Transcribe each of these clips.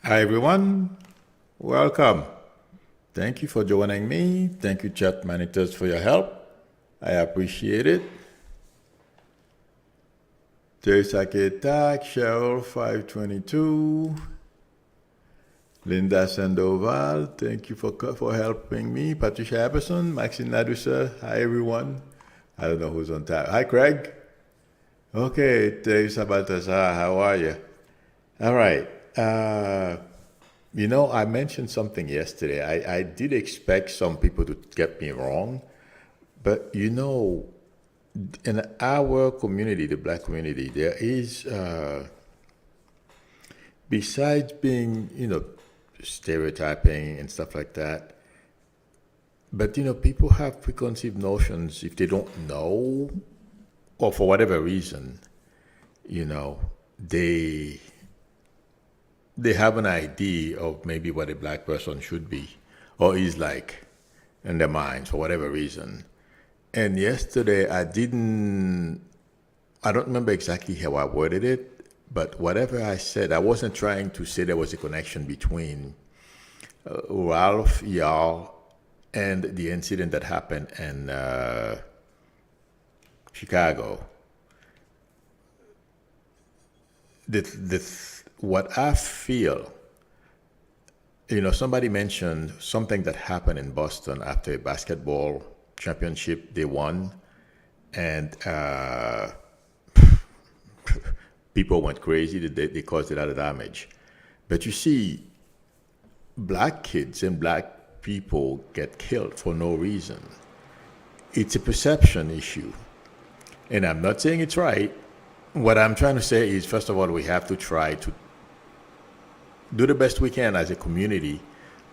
Hi everyone, welcome. Thank you for joining me. Thank you, chat monitors, for your help. I appreciate it. Terisake Tak, Cheryl 522, Linda Sandoval, thank you for helping me. Patricia Epperson, Maxine Nadusa, hi everyone. I don't know who's on time. Hi Craig. Okay, Teresa Baltazar, how are you? All right. I mentioned something yesterday. I did expect some people to get me wrong, but in our community, the black community, there is, besides being, stereotyping and stuff like that, but, people have preconceived notions if they don't know, or for whatever reason, they have an idea of maybe what a black person should be or is like in their minds for whatever reason. And yesterday I don't remember exactly how I worded it, but whatever I said, I wasn't trying to say there was a connection between Ralph Yarl and the incident that happened in Chicago. What I feel, somebody mentioned something that happened in Boston after a basketball championship they won, and people went crazy. They caused a lot of damage. But you see, black kids and black people get killed for no reason. It's a perception issue. And I'm not saying it's right. What I'm trying to say is, first of all, we have to try to do the best we can as a community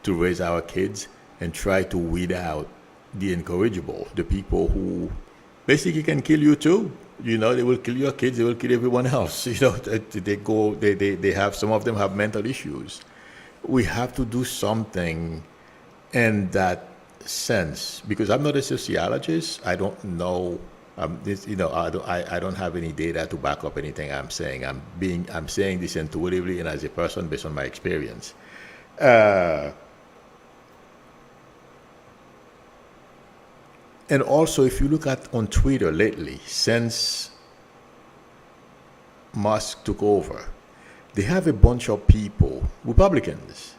to raise our kids and try to weed out the incorrigible, the people who basically can kill you too. They will kill your kids, they will kill everyone else. They have, some of them have mental issues. We have to do something in that sense, because I'm not a sociologist. I don't know. I don't have any data to back up anything I'm saying. I'm saying this intuitively and as a person based on my experience. And also, if you look at on Twitter lately, since Musk took over, they have a bunch of people, Republicans,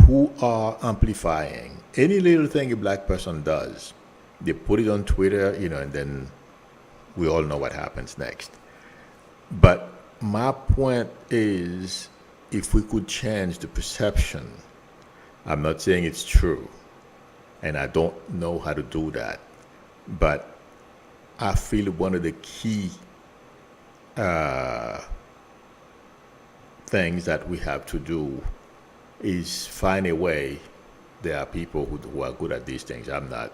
who are amplifying any little thing a black person does. They put it on Twitter, and then we all know what happens next. But my point is, if we could change the perception, I'm not saying it's true, and I don't know how to do that, but I feel one of the key things that we have to do is find a way. There are people who are good at these things. I'm not.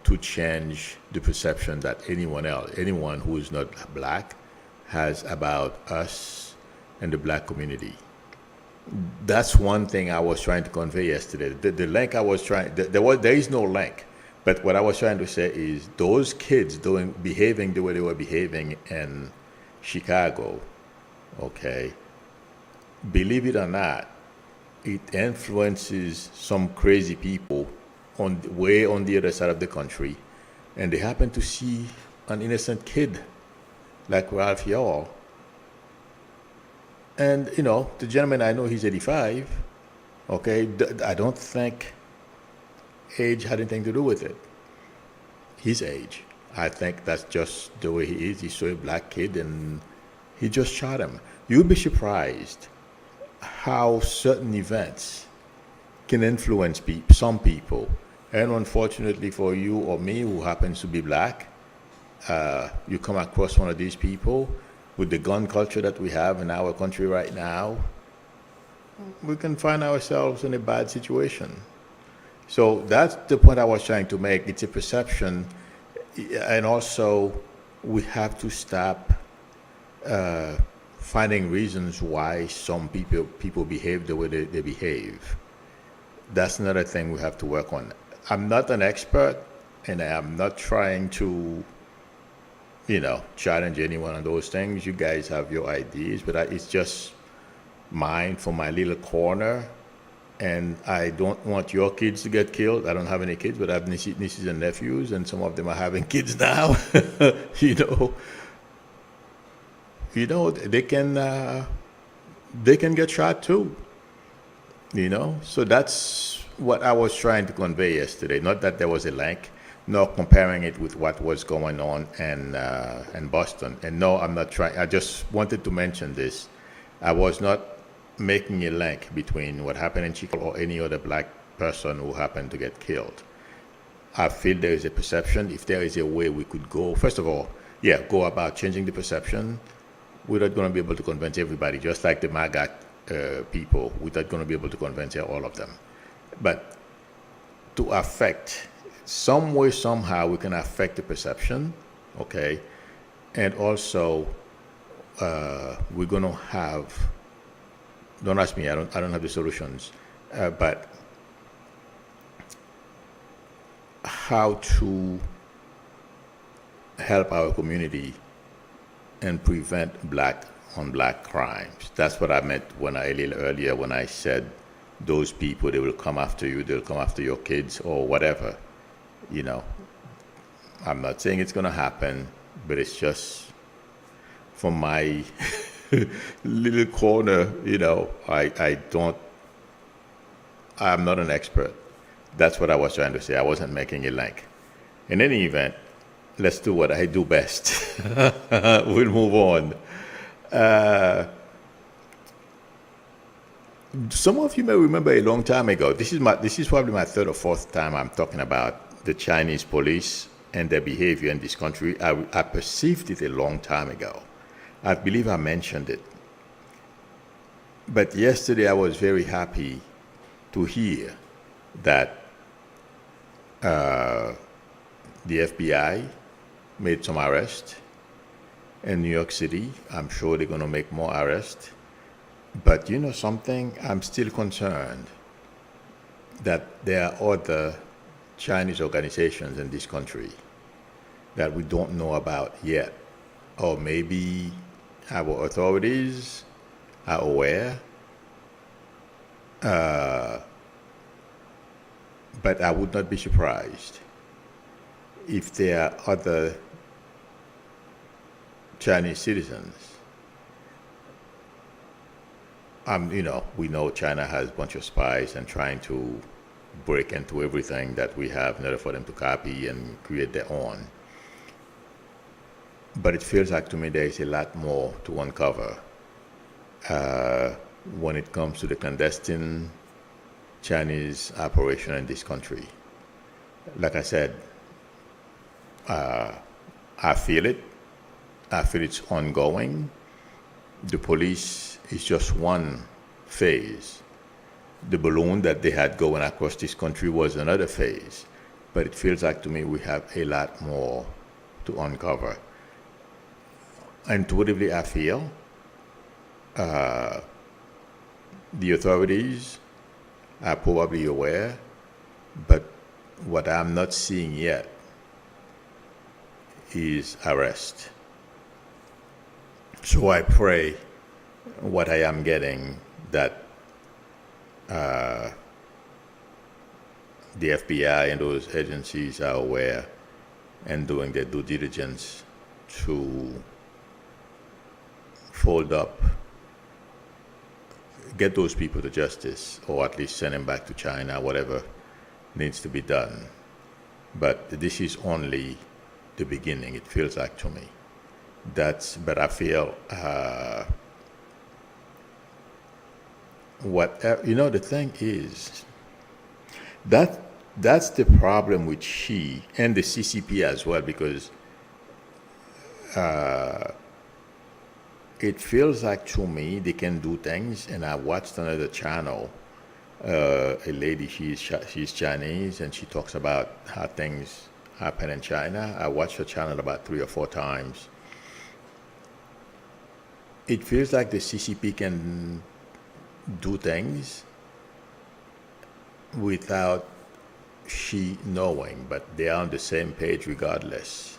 To change the perception that anyone who is not black, has about us and the black community. That's one thing I was trying to convey yesterday. The link I was trying, there is no link, but what I was trying to say is those kids behaving the way they were behaving in Chicago, okay, believe it or not, it influences some crazy people way on the other side of the country, and they happen to see an innocent kid like Ralph Yarl. And the gentleman, I know he's 85. Okay, I don't think age had anything to do with it. His age, I think that's just the way he is. He's so a black kid, and he just shot him. You'd be surprised how certain events can influence some people. And unfortunately for you or me, who happens to be black, you come across one of these people with the gun culture that we have in our country right now, we can find ourselves in a bad situation. So that's the point I was trying to make. It's a perception, and also we have to stop finding reasons why some people behave the way they behave. That's another thing we have to work on. I'm not an expert, and I'm not trying to, challenge anyone on those things. You guys have your ideas, but it's just mine for my little corner, and I don't want your kids to get killed. I don't have any kids, but I have nieces and nephews, and some of them are having kids now. you know, they can get shot too. So that's what I was trying to convey yesterday. Not that there was a link, nor comparing it with what was going on in Boston. And no, I'm not trying. I just wanted to mention this. I was not making a link between what happened in Chicago or any other black person who happened to get killed. I feel there is a perception. If there is a way we could go, first of all, go about changing the perception. We're not going to be able to convince everybody, just like the MAGA people. We're not going to be able to convince all of them. But to affect, some way, somehow, we can affect the perception, okay? And also, we're going to have, don't ask me, I don't have the solutions, but how to help our community and prevent black on black crimes. That's what I meant a little earlier when I said those people, they will come after you, they'll come after your kids or whatever. I'm not saying it's going to happen, but it's just from my little corner, I'm not an expert. That's what I was trying to say. I wasn't making a link. In any event, let's do what I do best. We'll move on. Some of you may remember a long time ago. This is probably my third or fourth time I'm talking about the Chinese police and their behavior in this country. I perceived it a long time ago. I believe I mentioned it. But yesterday I was very happy to hear that the FBI made some arrests in New York City. I'm sure they're going to make more arrests. But you know something? I'm still concerned that there are other Chinese organizations in this country that we don't know about yet. Or maybe our authorities are aware. But I would not be surprised if there are other Chinese citizens. We know China has a bunch of spies and trying to break into everything that we have in order for them to copy and create their own. But it feels like to me there is a lot more to uncover when it comes to the clandestine Chinese operation in this country. Like I said, I feel it. I feel it's ongoing. The police is just one phase. The balloon that they had going across this country was another phase. But it feels like to me we have a lot more to uncover. Intuitively, I feel the authorities are probably aware, but what I'm not seeing yet is arrest. So I pray what I am getting that the FBI and those agencies are aware and doing their due diligence to fold up, get those people to justice, or at least send them back to China, whatever needs to be done. But this is only the beginning, it feels like to me. But I feel, the thing is, that's the problem with Xi and the CCP as well, because it feels like to me they can do things. And I watched another channel, a lady, she's Chinese, and she talks about how things happen in China. I watched her channel about 3 or 4 times. It feels like the CCP can do things without Xi knowing, but they are on the same page regardless.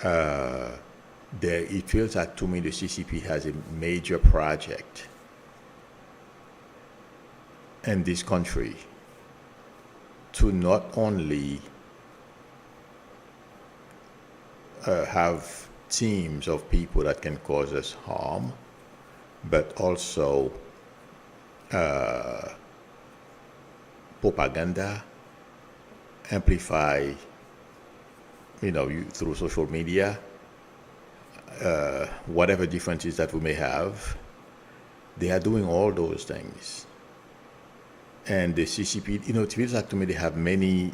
It feels like to me the CCP has a major project in this country to not only have teams of people that can cause us harm, but also propaganda, amplify, through social media, whatever differences that we may have. They are doing all those things. And the CCP, it feels like to me they have many,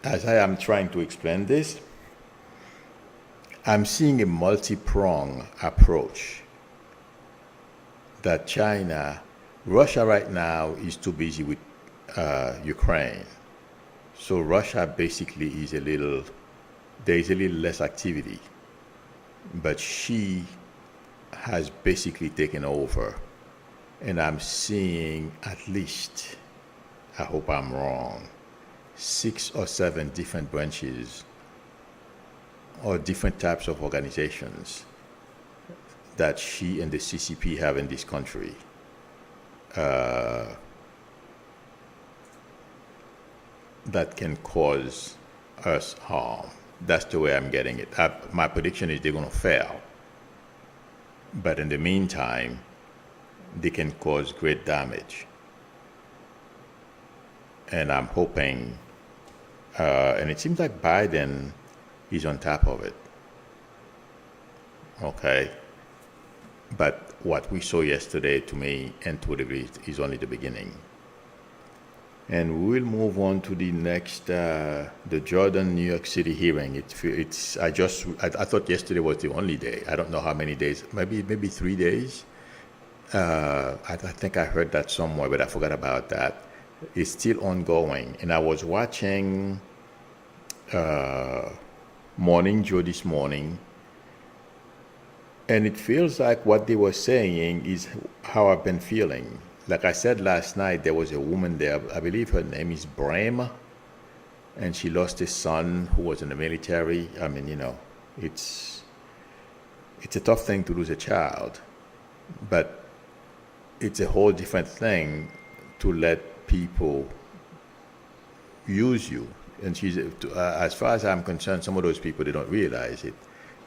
as I am trying to explain this, I'm seeing a multi-pronged approach that Russia right now is too busy with Ukraine. So Russia basically there is a little less activity, but she has basically taken over. And I'm seeing at least, I hope I'm wrong, 6 or 7 different branches or different types of organizations that she and the CCP have in this country. That can cause us harm. That's the way I'm getting it. My prediction is they're going to fail. But in the meantime, they can cause great damage. And I'm hoping, and it seems like Biden is on top of it. Okay? But what we saw yesterday, to me, and to a degree, is only the beginning. And we will move on to the next, the Jordan, New York City hearing. I thought yesterday was the only day. I don't know how many days, maybe 3 days. I think I heard that somewhere, but I forgot about that. It's still ongoing. And I was watching Morning Joe this morning, and it feels like what they were saying is how I've been feeling. Like I said last night, there was a woman there, I believe her name is Brahma, and she lost a son who was in the military. I mean, it's a tough thing to lose a child, but it's a whole different thing to let people use you. And she's, as far as I'm concerned, some of those people, they don't realize it.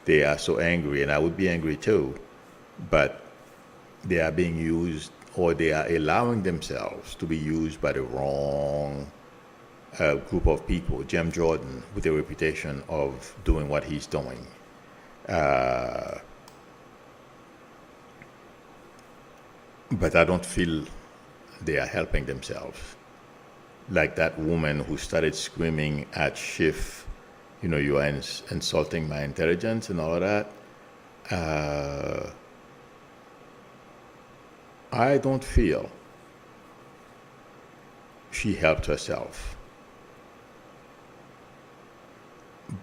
They are so angry, and I would be angry too, but they are being used, or they are allowing themselves to be used by the wrong group of people. Jim Jordan, with a reputation of doing what he's doing. But I don't feel they are helping themselves. Like that woman who started screaming at Schiff, you are insulting my intelligence and all of that. I don't feel she helped herself.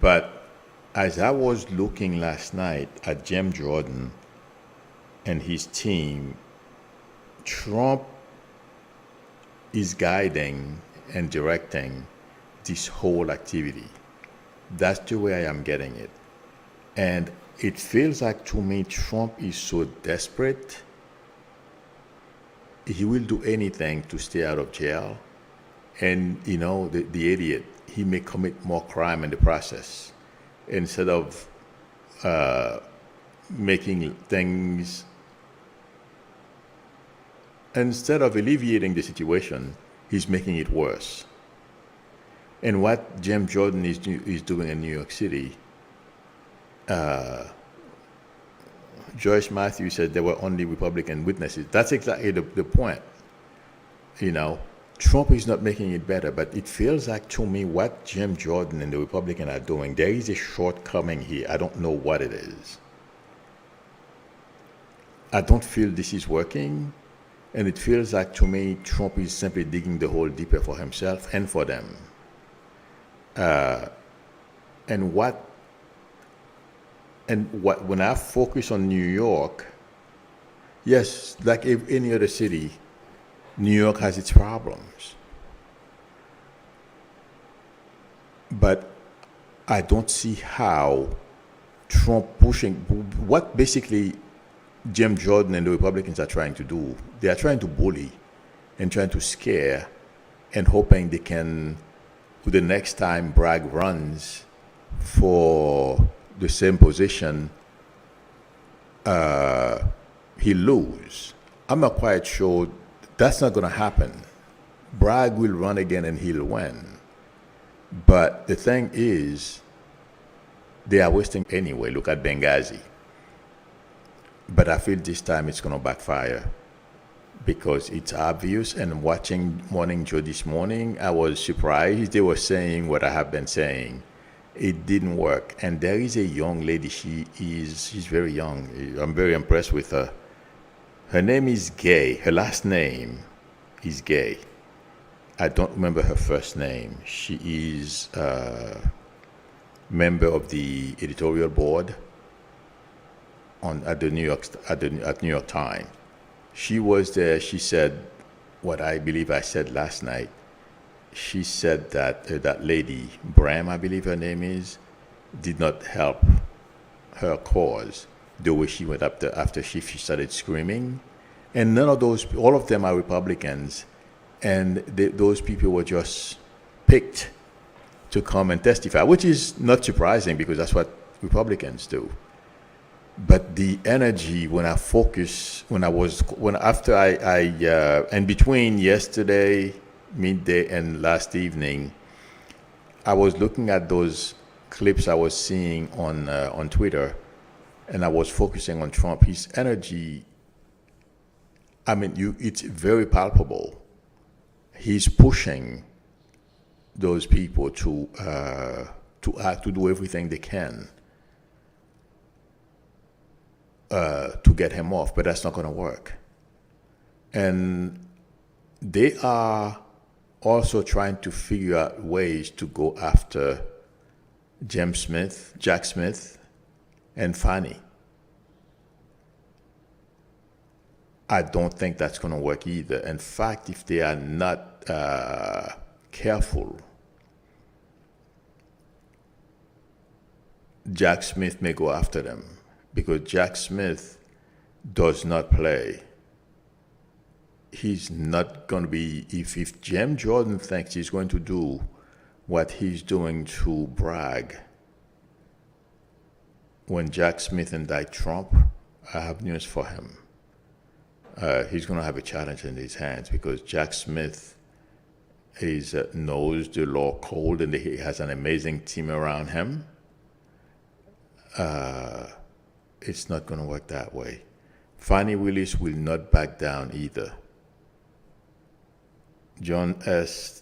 But as I was looking last night at Jim Jordan and his team, Trump is guiding and directing this whole activity. That's the way I am getting it. And it feels like to me Trump is so desperate, he will do anything to stay out of jail. And, the idiot, he may commit more crime in the process. Instead of instead of alleviating the situation, he's making it worse. And what Jim Jordan is doing in New York City, Joyce Matthews said there were only Republican witnesses. That's exactly the point. Trump is not making it better, but it feels like to me what Jim Jordan and the Republicans are doing, there is a shortcoming here. I don't know what it is. I don't feel this is working, and it feels like to me Trump is simply digging the hole deeper for himself and for them. When I focus on New York, yes, like any other city, New York has its problems. But I don't see how Trump pushing, what basically Jim Jordan and the Republicans are trying to do, they are trying to bully and trying to scare and hoping they can, the next time Bragg runs for the same position, he'll lose. I'm not quite sure that's not going to happen. Bragg will run again and he'll win. But the thing is, they are wasting anyway. Look at Benghazi. But I feel this time it's going to backfire because it's obvious. And watching Morning Joe this morning, I was surprised. They were saying what I have been saying. It didn't work. And there is a young lady. She's very young. I'm very impressed with her. Her name is Gay. Her last name is Gay. I don't remember her first name. She is a member of the editorial board at New York Times. She was there. She said what I believe I said last night. She said that that lady, Bram, I believe her name is, did not help her cause the way she went up there after she started screaming. And none of those, all of them are Republicans. And those people were just picked to come and testify, which is not surprising because that's what Republicans do. But the energy when I focus, after and between yesterday, midday, and last evening, I was looking at those clips I was seeing on Twitter, and I was focusing on Trump. His energy, I mean, it's very palpable. He's pushing those people to do everything they can to get him off, but that's not going to work. And they are also trying to figure out ways to go after Jack Smith, and Fani. I don't think that's going to work either. In fact, if they are not careful, Jack Smith may go after them because Jack Smith does not play. He's not going to be, if Jim Jordan thinks he's going to do what he's doing to Bragg, when Jack Smith indict Trump, I have news for him. He's going to have a challenge in his hands because Jack Smith knows the law cold and he has an amazing team around him. It's not going to work that way. Fani Willis will not back down either. Johnny S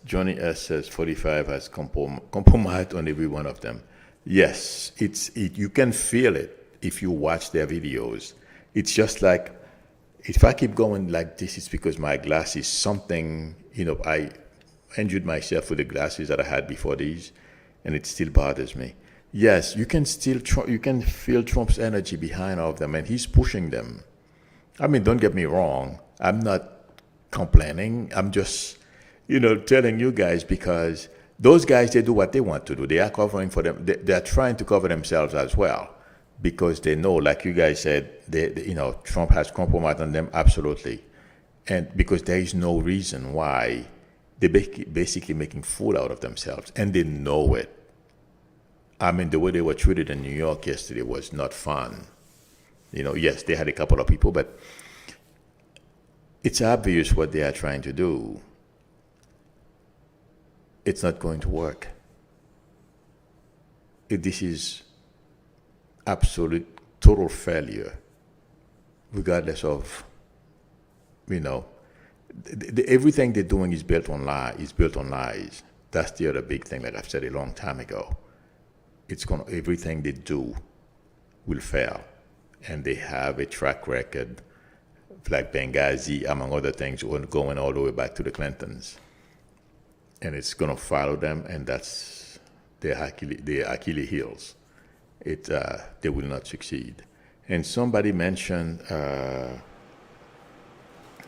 says 45 has compromised on every one of them. Yes, you can feel it if you watch their videos. It's just like, if I keep going like this, it's because my glasses, something, I injured myself with the glasses that I had before these, and it still bothers me. Yes, you can feel Trump's energy behind all of them, and he's pushing them. I mean, don't get me wrong. I'm not complaining. I'm just, telling you guys because those guys, they do what they want to do. They are covering for them. They are trying to cover themselves as well because they know, like you guys said, Trump has compromised on them, absolutely. And because there is no reason why they're basically making fool out of themselves, and they know it. I mean, the way they were treated in New York yesterday was not fun. Yes, they had a couple of people, but it's obvious what they are trying to do. It's not going to work. This is absolute, total failure, regardless of, everything they're doing is built on lies. That's the other big thing that I've said a long time ago. Everything they do will fail. And they have a track record, like Benghazi, among other things, going all the way back to the Clintons. And it's going to follow them, and that's their Achilles heels. They will not succeed. And somebody mentioned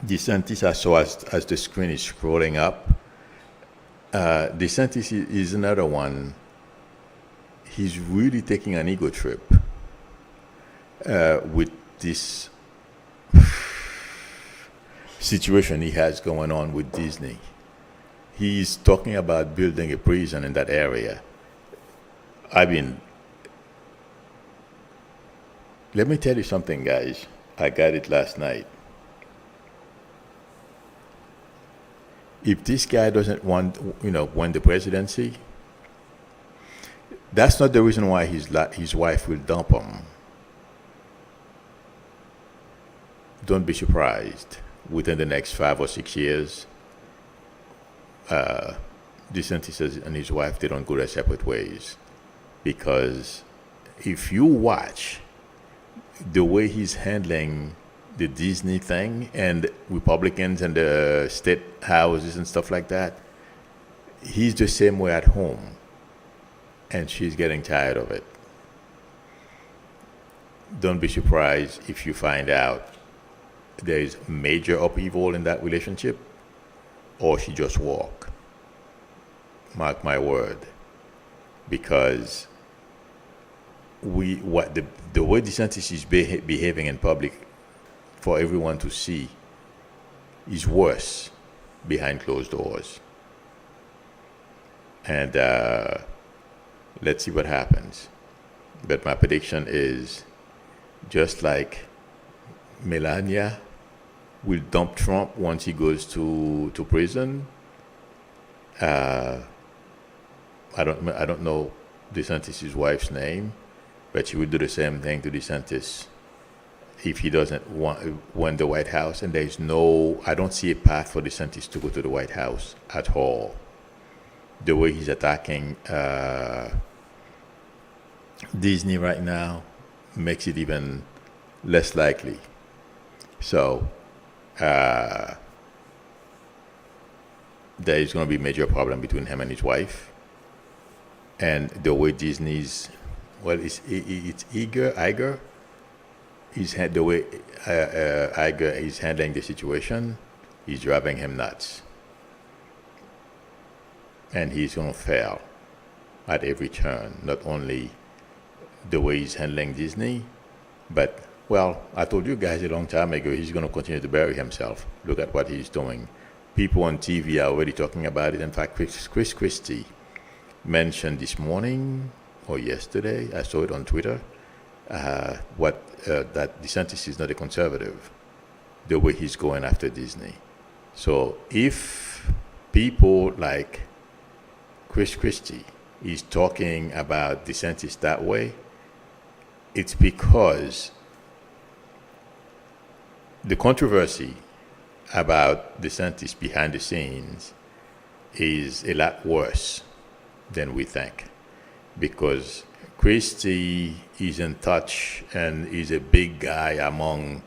DeSantis. I saw as the screen is scrolling up. DeSantis is another one. He's really taking an ego trip with this. situation he has going on with Disney. He's talking about building a prison in that area. I mean, let me tell you something, guys. I got it last night. If this guy doesn't want, win the presidency, that's not the reason why his wife will dump him. Don't be surprised. Within the next 5 or 6 years, DeSantis and his wife, they don't go their separate ways. Because if you watch the way he's handling the Disney thing and Republicans and the state houses and stuff like that, he's the same way at home. And she's getting tired of it. Don't be surprised if you find out there is major upheaval in that relationship, or she just walk. Mark my word. Because the way DeSantis is behaving in public for everyone to see is worse behind closed doors. And let's see what happens. But my prediction is, just like Melania will dump Trump once he goes to prison. I don't know DeSantis' wife's name, but she will do the same thing to DeSantis if he doesn't win the White House. And I don't see a path for DeSantis to go to the White House at all. The way he's attacking Disney right now makes it even less likely. So there is going to be a major problem between him and his wife. And the way Disney's, it's Iger. The way Iger is handling the situation is driving him nuts. And he's going to fail at every turn, not only the way he's handling Disney, but, I told you guys a long time ago, he's going to continue to bury himself. Look at what he's doing. People on TV are already talking about it. In fact, Chris Christie mentioned this morning or yesterday, I saw it on Twitter, that DeSantis is not a conservative, the way he's going after Disney. So if people like Chris Christie is talking about DeSantis that way, it's because the controversy about DeSantis behind the scenes is a lot worse than we think, because Christie is in touch and is a big guy among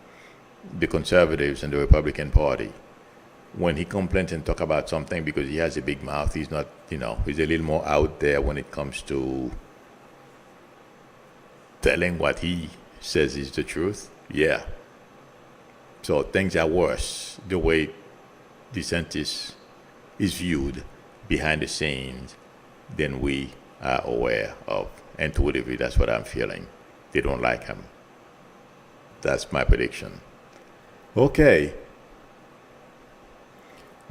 the conservatives and the Republican Party. When he complains and talk about something because he has a big mouth, he's not, he's a little more out there when it comes to telling what he says is the truth. Yeah. So things are worse the way DeSantis is viewed behind the scenes than we are aware of. Intuitively, that's what I'm feeling. They don't like him. That's my prediction. Okay.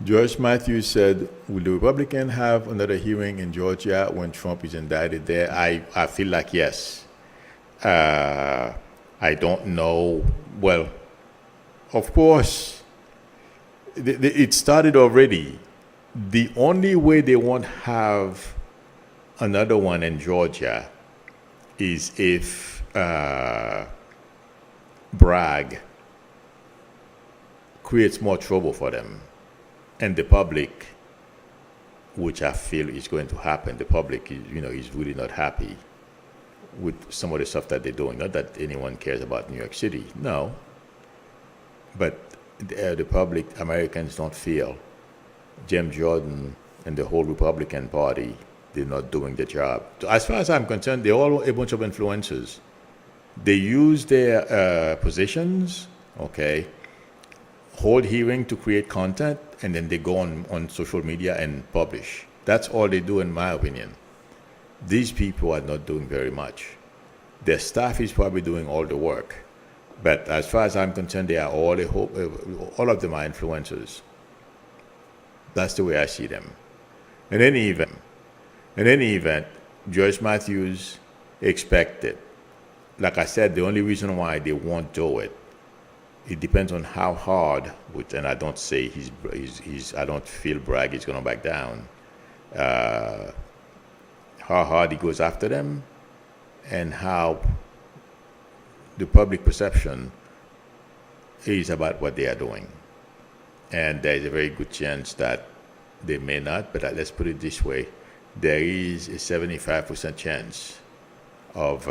George Matthews said, will the Republican have another hearing in Georgia when Trump is indicted there? I feel like yes. I don't know. Well, of course, it started already. The only way they won't have another one in Georgia is if Bragg creates more trouble for them. And the public, which I feel is going to happen, the public is really not happy with some of the stuff that they're doing. Not that anyone cares about New York City, no. But the public, Americans don't feel Jim Jordan and the whole Republican Party, they're not doing the job. As far as I'm concerned, they're all a bunch of influencers. They use their positions, hold hearing to create content, and then they go on social media and publish. That's all they do, in my opinion. These people are not doing very much. Their staff is probably doing all the work, But as far as I'm concerned, they are all all of them are influencers. That's the way I see them. In any event, Joyce Matthews expected. Like I said, the only reason why they won't do it, it depends on how hard. And I don't say I don't feel bragg he's going to back down. How hard he goes after them, and how the public perception is about what they are doing. And there is a very good chance that they may not, but let's put it this way. There is a 75% chance of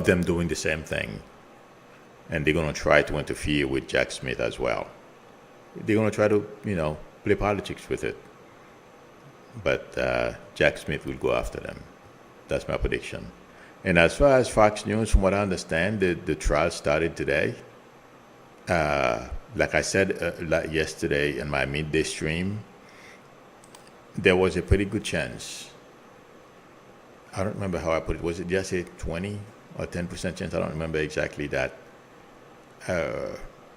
them doing the same thing. And they're going to try to interfere with Jack Smith as well. They're going to try to, play politics with it. But Jack Smith will go after them. That's my prediction. And as far as Fox News, from what I understand, the trial started today. Like I said yesterday in my midday stream, there was a pretty good chance. I don't remember how I put it. Was it just a 20 or 10% chance? I don't remember exactly that.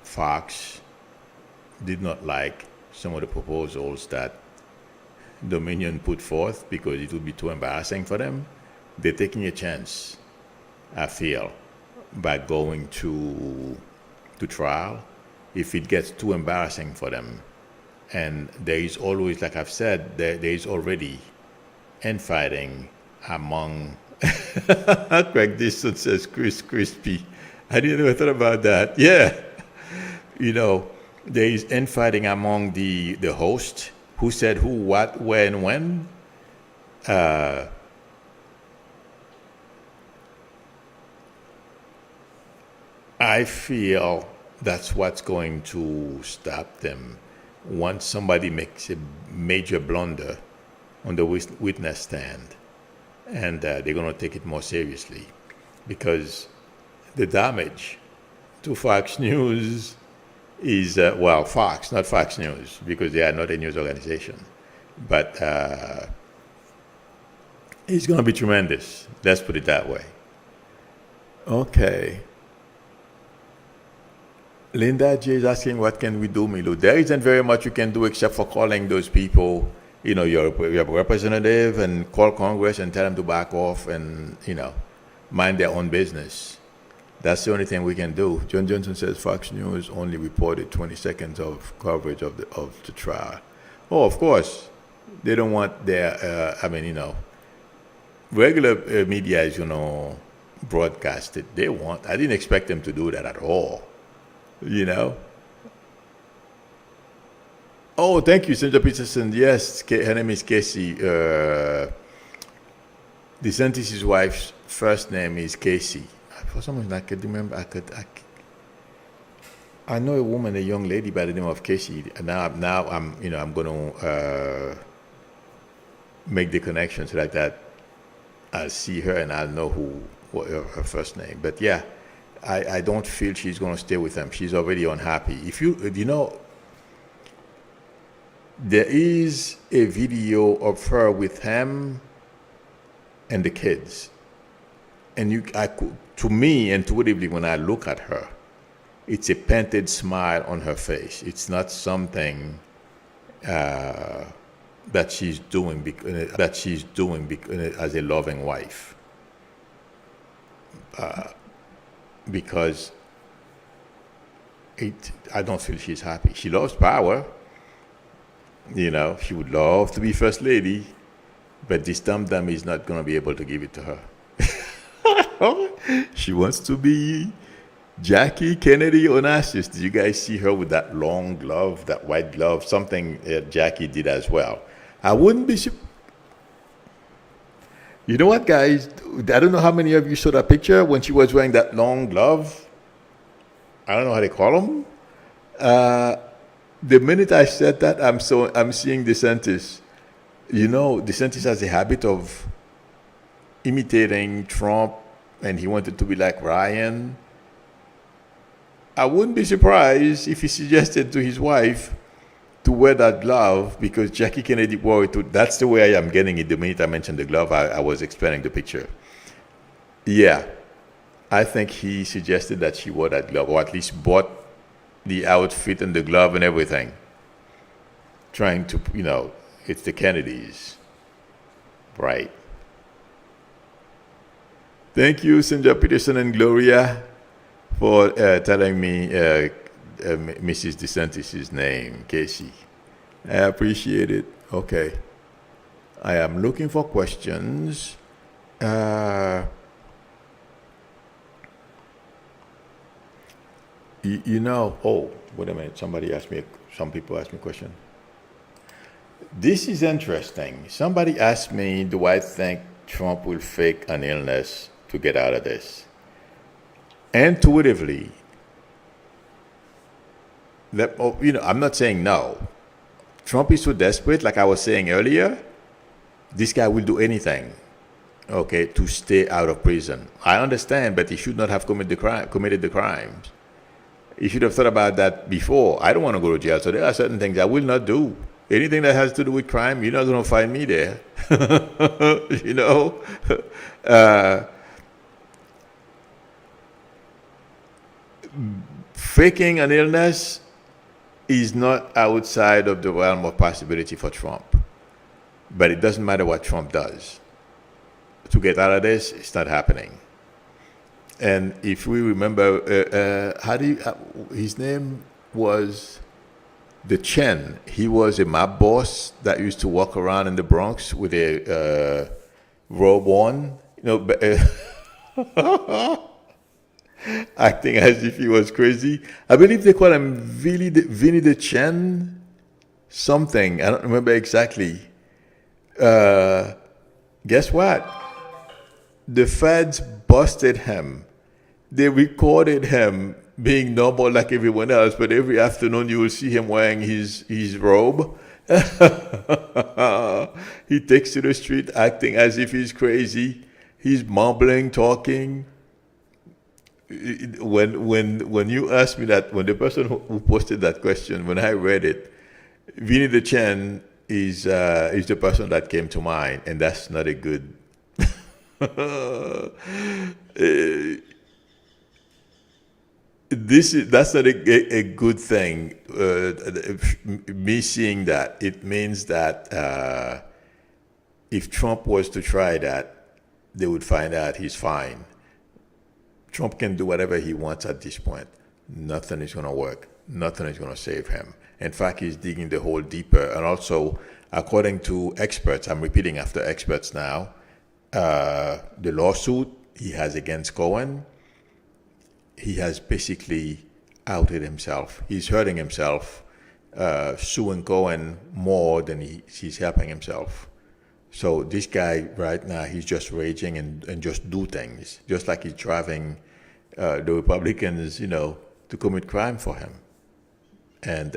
Fox did not like some of the proposals that Dominion put forth because it would be too embarrassing for them. They're taking a chance, I feel, by going to trial if it gets too embarrassing for them. And there is always, like I've said, there is already infighting among Craig Dixon says Chris Crispy. I didn't ever thought about that. Yeah. There is infighting among the host, who said who, what, where, and when. I feel that's what's going to stop them once somebody makes a major blunder on the witness stand, and they're going to take it more seriously, because the damage to Fox News is, Fox, not Fox News, because they are not a news organization, but it's going to be tremendous. Let's put it that way. Okay. Linda J is asking, what can we do, Milu? There isn't very much you can do except for calling those people, your representative, and call Congress and tell them to back off and, mind their own business. That's the only thing we can do. John Johnson says Fox News only reported 20 seconds of coverage of the trial. Oh, of course. They don't want their, regular media is, broadcast it. I didn't expect them to do that at all. Oh, thank you, Senator Peterson. Yes, her name is Casey. DeSantis' wife's first name is Casey. For some reason, I could remember. I know a woman, a young lady by the name of Casey. Now I'm going to make the connection so that I'll see her and I'll know what her first name. But yeah. I don't feel she's going to stay with them. She's already unhappy. There is a video of her with him and the kids. And to me, intuitively, when I look at her, it's a painted smile on her face. It's not something that she's doing as a loving wife. Because I don't feel she's happy. She loves power. She would love to be first lady, but this dum-dum is not going to be able to give it to her. She wants to be Jackie Kennedy Onassis. Did you guys see her with that long glove, that white glove? Something Jackie did as well. I wouldn't be surprised. You know what, guys? I don't know how many of you saw that picture when she was wearing that long glove. I don't know how they call them. The minute I said that, I'm seeing DeSantis. DeSantis has a habit of imitating Trump, and he wanted to be like Ryan. I wouldn't be surprised if he suggested to his wife to wear that glove, because Jackie Kennedy wore it too. That's the way I am getting it. The minute I mentioned the glove, I was explaining the picture. Yeah. I think he suggested that she wore that glove, or at least bought the outfit and the glove and everything, trying to, it's the Kennedys, right? Thank you, Sandra Peterson and Gloria, for telling me Mrs. DeSantis' name, Casey. I appreciate it. Okay. I am looking for questions. Wait a minute. Some people asked me a question. This is interesting. Somebody asked me, do I think Trump will fake an illness to get out of this? Intuitively, I'm not saying no. Trump is so desperate, like I was saying earlier, this guy will do anything, okay, to stay out of prison. I understand, but he should not have committed the crimes. He should have thought about that before. I don't want to go to jail, so there are certain things I will not do. Anything that has to do with crime, you're not going to find me there. Faking an illness is not outside of the realm of possibility for Trump. But it doesn't matter what Trump does. To get out of this, it's not happening. And if we remember, his name was the Chen. He was a mob boss that used to walk around in the Bronx with a robe on, acting as if he was crazy. I believe they call him Vinny the Chen something. I don't remember exactly. Guess what? The feds busted him. They recorded him being normal like everyone else, but every afternoon you will see him wearing his robe. He takes to the street acting as if he's crazy. He's mumbling, talking. When you asked me that, when the person who posted that question, when I read it, Vinny the Chen is the person that came to mind, and that's not a good. That's not a good thing. Me seeing that, it means that if Trump was to try that, they would find out he's fine. Trump can do whatever he wants at this point. Nothing is going to work. Nothing is going to save him. In fact, he's digging the hole deeper. And also, according to experts, I'm repeating after experts now, the lawsuit he has against Cohen, he has basically outed himself. He's hurting himself, suing Cohen more than he's helping himself. So this guy right now, he's just raging and just do things, just like he's driving the Republicans, to commit crime for him. And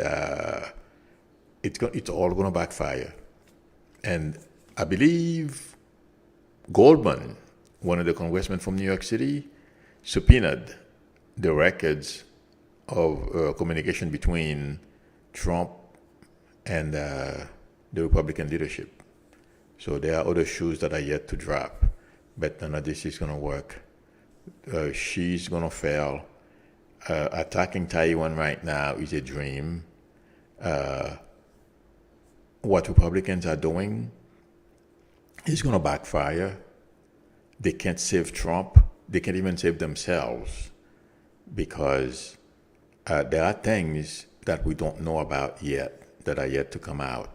it's all going to backfire. And I believe Goldman, one of the congressmen from New York City, subpoenaed the records of communication between Trump and the Republican leadership. So there are other shoes that are yet to drop, but none of this is going to work. She's going to fail. Attacking Taiwan right now is a dream. What Republicans are doing is going to backfire. They can't save Trump. They can't even save themselves because there are things that we don't know about yet that are yet to come out.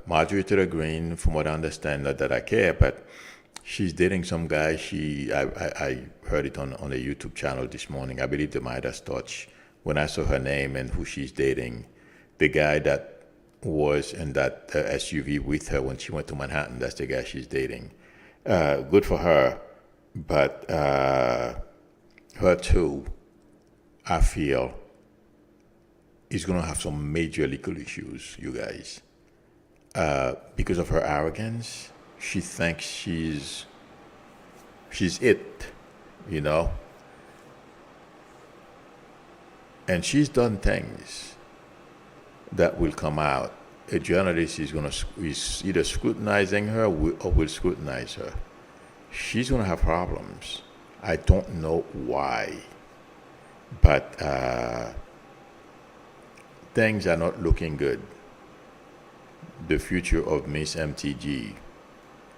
Marjorie Taylor Greene, from what I understand, not that I care, but she's dating some guy. I heard it on a YouTube channel this morning. I believe the Midas Touch. When I saw her name and who she's dating, the guy that was in that SUV with her when she went to Manhattan, that's the guy she's dating. Good for her, but her too, I feel, is going to have some major legal issues, you guys. Because of her arrogance, she thinks she's it, and she's done things that will come out. A journalist is either scrutinizing her or will scrutinize her. She's going to have problems. I don't know why, but things are not looking good. The future of Miss MTG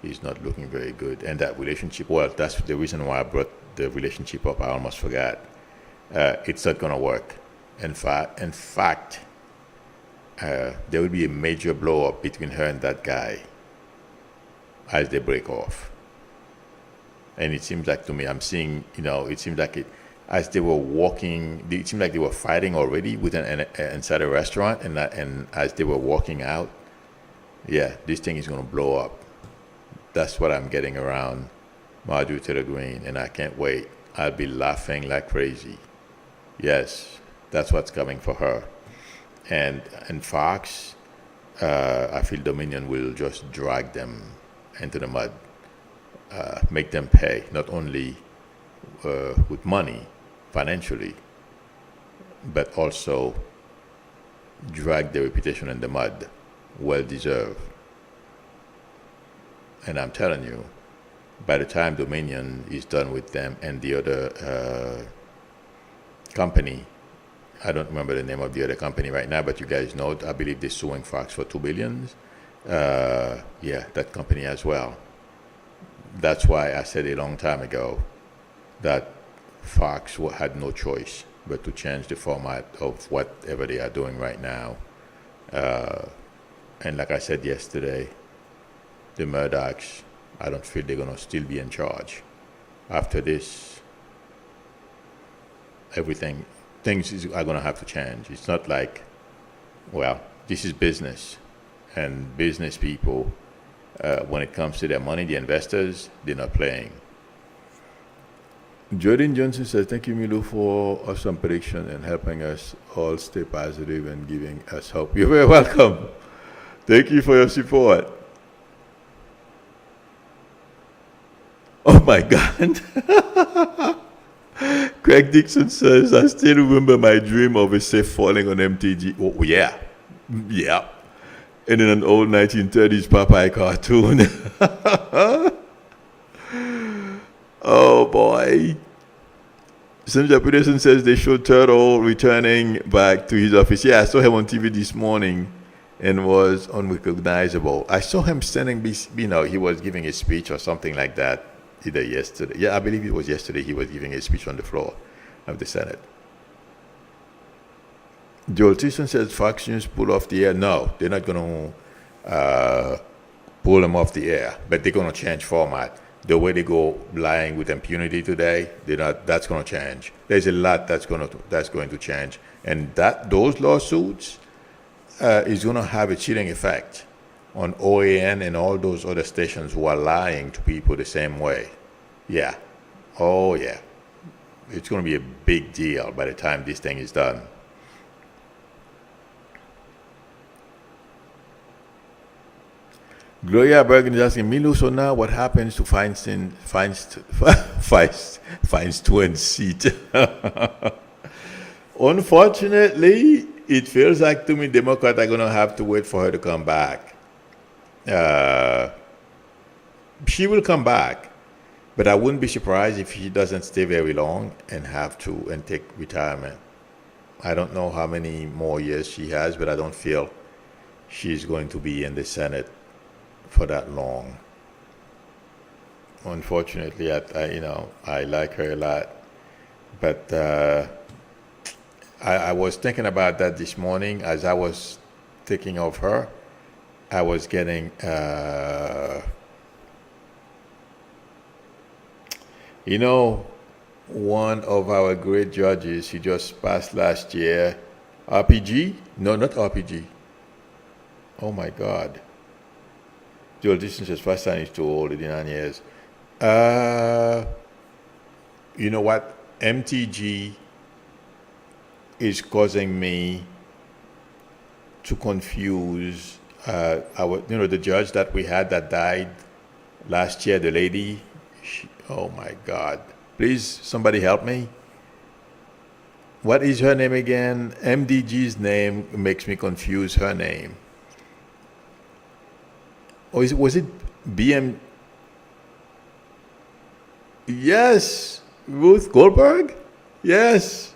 is not looking very good. And that relationship, well, that's the reason why I brought the relationship up. I almost forgot. It's not going to work. In fact, there will be a major blow up between her and that guy as they break off. And it seems like to me, I'm seeing, it seems like as they were walking, it seemed like they were fighting already inside a restaurant. And as they were walking out, yeah, this thing is going to blow up. That's what I'm getting around Marjorie Taylor Greene, and I can't wait. I'll be laughing like crazy. Yes, that's what's coming for her. And Fox, I feel Dominion will just drag them into the mud, make them pay, not only with money, financially, but also drag their reputation in the mud. Well deserved. And I'm telling you, by the time Dominion is done with them and the other company, I don't remember the name of the other company right now, but you guys know, I believe they're suing Fox for $2 billion. Yeah, that company as well. That's why I said a long time ago that Fox had no choice but to change the format of whatever they are doing right now. And like I said yesterday, the Murdochs, I don't feel they're going to still be in charge. After this, things are going to have to change. It's not like, well, this is business. And business people, when it comes to their money, the investors, they're not playing. Jordan Johnson says, thank you, Milo, for awesome prediction and helping us all stay positive and giving us hope. You're very welcome. Thank you for your support. Oh my God. Craig Dixon says, I still remember my dream of a safe falling on MTG. Oh, yeah. Yeah. And in an old 1930s Popeye cartoon. Oh boy. Sandra Peterson says they showed Turtle returning back to his office. Yeah, I saw him on TV this morning and was unrecognizable. I saw him standing, he was giving a speech or something like that, either yesterday. Yeah, I believe it was yesterday he was giving a speech on the floor of the Senate. Joel Tison says Fox News pull off the air. No, they're not going to pull them off the air, but they're going to change format. The way they go lying with impunity today, that's going to change. There's a lot that's going to change, and those lawsuits is going to have a chilling effect on OAN and all those other stations who are lying to people the same way. Yeah. Oh yeah. It's going to be a big deal by the time this thing is done. Gloria Bergen is asking, Milo, so now what happens to Feinstein's seat? Unfortunately, it feels like to me Democrats are going to have to wait for her to come back. She will come back, but I wouldn't be surprised if she doesn't stay very long and take retirement. I don't know how many more years she has, but I don't feel she's going to be in the Senate for that long. Unfortunately, I like her a lot, but I was thinking about that this morning as I was thinking of her. I was getting, one of our great judges, he just passed last year, RPG? No, not RPG. Oh my God. Joel Dixon says Feinstein is too old, 89 years. You know what? MTG is causing me to confuse the judge that we had that died last year, the lady. Oh my God. Please, somebody help me. What is her name again? MDG's name makes me confuse her name. Or was it BM? Yes. Ruth Goldberg? Yes.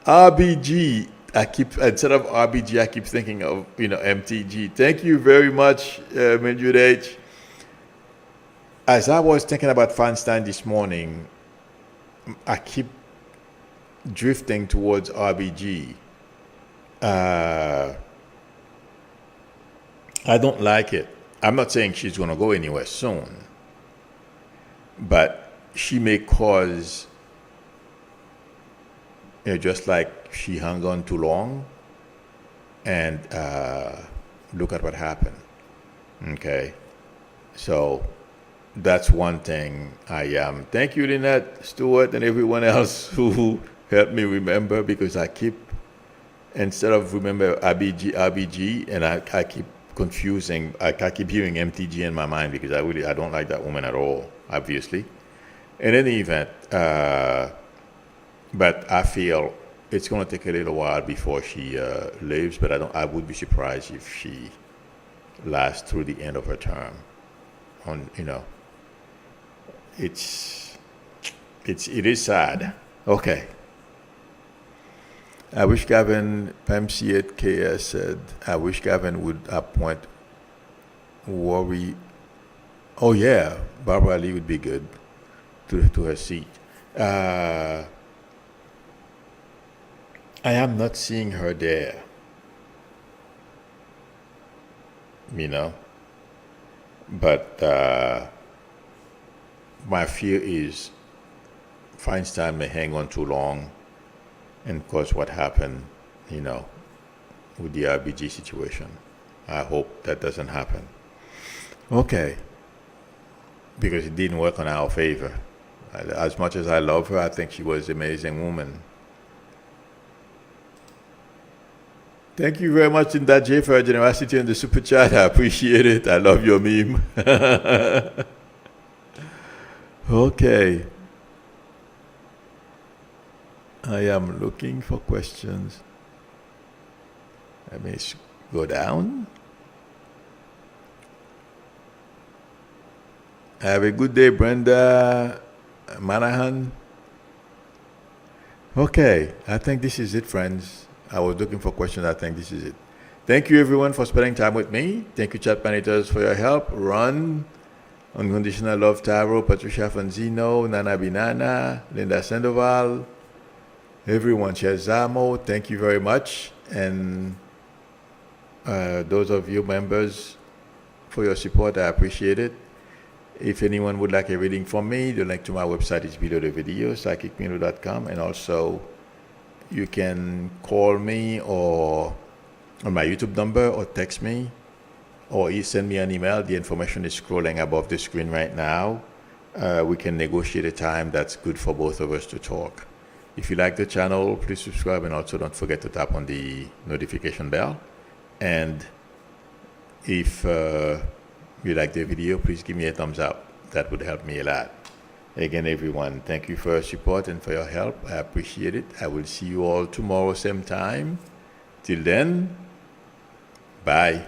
RBG. Instead of RBG, I keep thinking of, MTG. Thank you very much, Mildred H. As I was thinking about Feinstein this morning, I keep drifting towards RBG. I don't like it. I'm not saying she's going to go anywhere soon, but she may cause, just like she hung on too long, and look at what happened. Okay, so that's one thing I am. Thank you, Lynette, Stewart, and everyone else who helped me remember, because I keep, instead of remember RBG, and I keep confusing. I keep hearing MTG in my mind because I don't like that woman at all, obviously. In any event, but I feel it's going to take a little while before she leaves. But I would be surprised if she lasts through the end of her term. It is sad. Okay. I wish Gavin, MC8KS said, I wish Gavin would appoint Worry. Oh, yeah, Barbara Lee would be good to her seat. I am not seeing her there. But my fear is Feinstein may hang on too long and cause what happened, with the RBG situation. I hope that doesn't happen. Okay. Because it didn't work on our favor. As much as I love her, I think she was an amazing woman. Thank you very much, Linda J, for your generosity in the super chat. I appreciate it. I love your meme. Okay. I am looking for questions. Let me go down. Have a good day, Brenda Manahan. Okay, I think this is it, friends. I was looking for questions. I think this is it. Thank you, everyone, for spending time with me. Thank you, chat managers, for your help. Ron, Unconditional Love Taro, Patricia Fonzino, Nana Binana, Linda Sandoval, everyone, Shazamo, thank you very much. And those of you members, for your support, I appreciate it. If anyone would like a reading from me, the link to my website is below the video, psychicmino.com. And also, you can call me or on my YouTube number or text me or send me an email. The information is scrolling above the screen right now. We can negotiate a time that's good for both of us to talk. If you like the channel, please subscribe, and also don't forget to tap on the notification bell. And if you like the video, please give me a thumbs up. That would help me a lot. Again, everyone, thank you for your support and for your help. I appreciate it. I will see you all tomorrow, same time. Till then, bye.